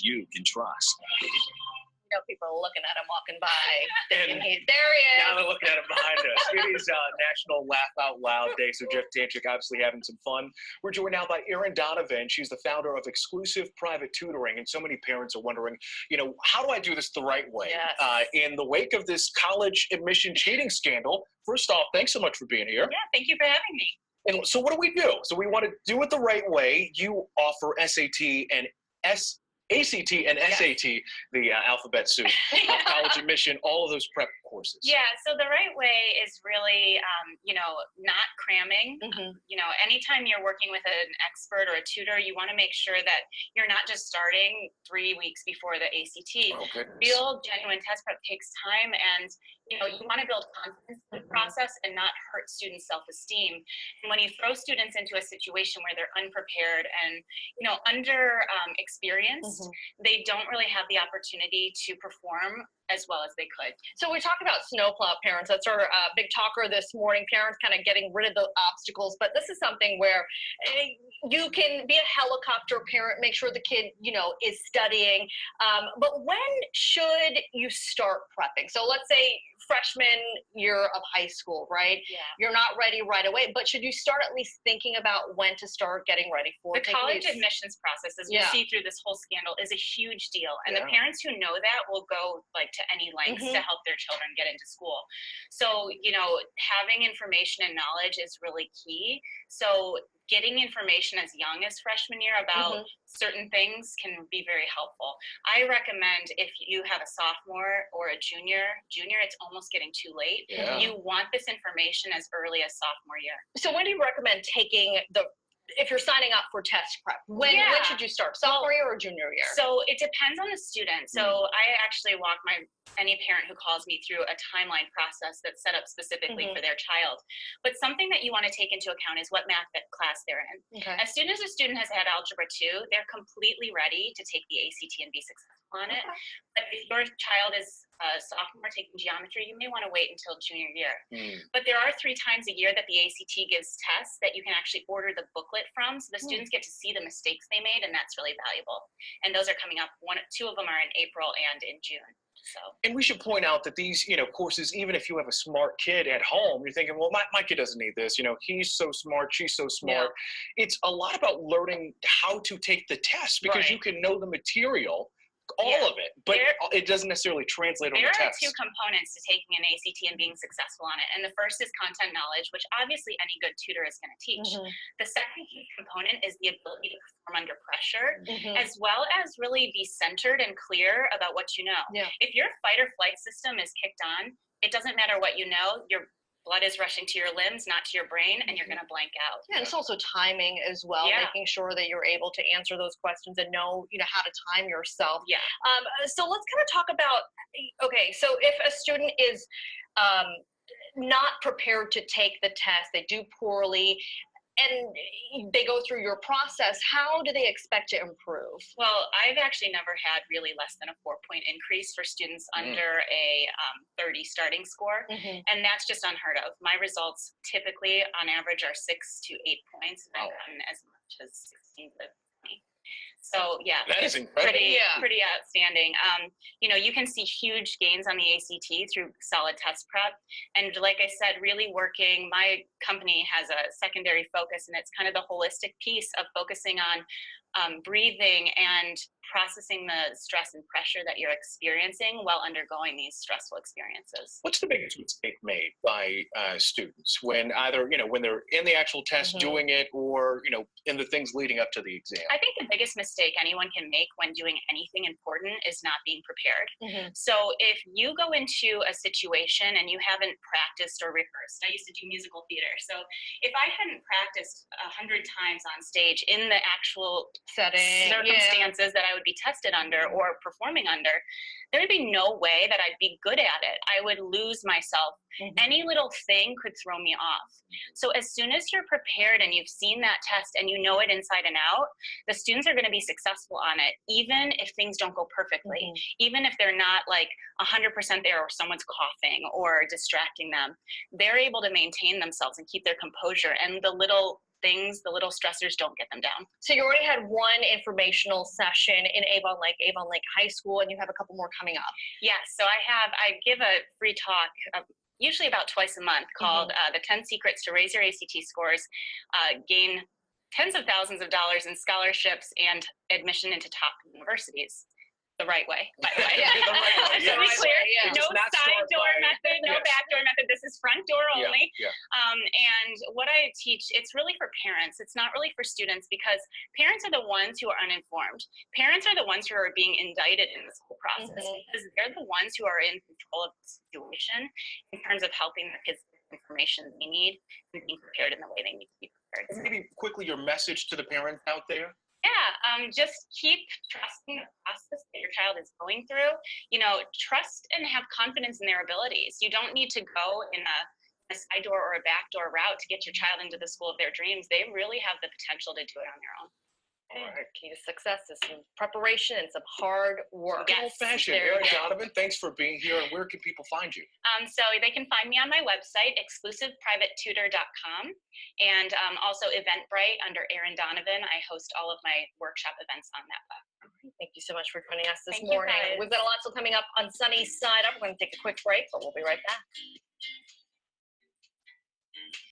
you can trust. You know, people are looking at him walking by. There he is. Now they're looking at him behind us. It is National Laugh Out Loud Day, so Jeff Tanchik obviously having some fun. We're joined now by Erin Donovan. She's the founder of Exclusive Private Tutoring, and so many parents are wondering, you know, how do I do this the right way? Yes. In the wake of this college admission cheating scandal, first off, thanks so much for being here. Yeah, thank you for having me. And so what do we do? So we want to do it the right way. You offer SAT and ACT and SAT, the alphabet soup, college admission, all of those prep courses. Yeah, so the right way is really, you know, not cramming. You know, anytime you're working with an expert or a tutor, you want to make sure that you're not just starting 3 weeks before the ACT. Oh, goodness. Real, genuine test prep takes time, and you know, you want to build confidence in the process and not hurt students' self-esteem. And when you throw students into a situation where they're unprepared and, you know, under experienced, they don't really have the opportunity to perform as well as they could. So we talked about snowplow parents. That's our big talker this morning. Parents kind of getting rid of the obstacles. But this is something where you can be a helicopter parent, make sure the kid, you know, is studying. But when should you start prepping? So let's say freshman year of high school, right? Yeah. You're not ready right away, but should you start at least thinking about when to start getting ready for the college admissions process, as we see through this whole scandal, is a huge deal. And the parents who know that will go like to any lengths to help their children get into school. So, you know, having information and knowledge is really key. So getting information as young as freshman year about certain things can be very helpful. I recommend if you have a sophomore or a junior, it's almost getting too late. You want this information as early as sophomore year. So when do you recommend taking if you're signing up for test prep, when should you start? Sophomore year or junior year? So it depends on the student. So I actually walk any parent who calls me through a timeline process that's set up specifically for their child. But something that you want to take into account is what math class they're in. As soon as a student has had Algebra 2, they're completely ready to take the ACT and be successful on it. But if your child is a sophomore taking geometry, you may want to wait until junior year. But there are 3 times a year that the ACT gives tests that you can actually order the booklet from, so the students get to see the mistakes they made, and that's really valuable. And those are coming up. 2 of them are in April and in June. So. And we should point out that these, you know, courses, even if you have a smart kid at home, you're thinking, well, my kid doesn't need this. You know, he's so smart, she's so smart. It's a lot about learning how to take the test because you can know the material, all of it, but it doesn't necessarily translate on the test. There are 2 components to taking an ACT and being successful on it. And the first is content knowledge, which obviously any good tutor is going to teach. The second key component is the ability to perform under pressure, as well as really be centered and clear about what you know. If your fight or flight system is kicked on, it doesn't matter what you know, your blood is rushing to your limbs, not to your brain, and you're going to blank out. Yeah, and it's also timing as well, making sure that you're able to answer those questions and know, you know, how to time yourself. So let's kind of talk about, okay, so if a student is not prepared to take the test, they do poorly, and they go through your process, how do they expect to improve? Well, I've actually never had really less than a 4-point increase for students under a 30 starting score, and that's just unheard of. My results typically, on average, are 6 to 8 points, and I've gotten as much as 16 to 20. So yeah, that is incredible. Pretty outstanding. You know, you can see huge gains on the ACT through solid test prep. And like I said, really working, my company has a secondary focus, and it's kind of the holistic piece of focusing on breathing and processing the stress and pressure that you're experiencing while undergoing these stressful experiences. What's the biggest mistake made by students when either, you know, when they're in the actual test doing it, or, you know, in the things leading up to the exam? I think the biggest mistake anyone can make when doing anything important is not being prepared. So if you go into a situation and you haven't practiced or rehearsed, I used to do musical theater. So if I hadn't practiced 100 times on stage in the actual setting, circumstances that I would be tested under or performing under, there would be no way that I'd be good at it. I would lose myself. Any little thing could throw me off. So as soon as you're prepared and you've seen that test and you know it inside and out, the students are going to be successful on it, even if things don't go perfectly, even if they're not like 100% there or someone's coughing or distracting them. They're able to maintain themselves and keep their composure, and the little things, the little stressors don't get them down. So you already had one informational session in Avon Lake High School, and you have a couple more coming up. Yes, so I give a free talk usually about twice a month called the 10 Secrets to Raise Your ACT Scores, Gain Tens of Thousands of Dollars in Scholarships and Admission into Top Universities. The right way, by the way. The right way. So be clear, no Not side door by, method, no back door method. This is front door only. Yeah. And what I teach, it's really for parents. It's not really for students, because parents are the ones who are uninformed. Parents are the ones who are being indicted in this whole process, because they're the ones who are in control of the situation in terms of helping their kids get the information they need and being prepared in the way they need to be prepared. Maybe quickly your message to the parents out there. Yeah, just keep trusting the process that your child is going through. You know, trust and have confidence in their abilities. You don't need to go in a side door or a back door route to get your child into the school of their dreams. They really have the potential to do it on their own. All right. Key to success is some preparation and some hard work. Good old-fashioned. Erin, Donovan, thanks for being here. And where can people find you? So they can find me on my website, exclusiveprivatetutor.com, and also Eventbrite under Erin Donovan. I host all of my workshop events on that platform. Thank you so much for joining us this Thank you, morning. guys. We've got a lot still coming up on Sunny Side Up. We're going to take a quick break, but we'll be right back.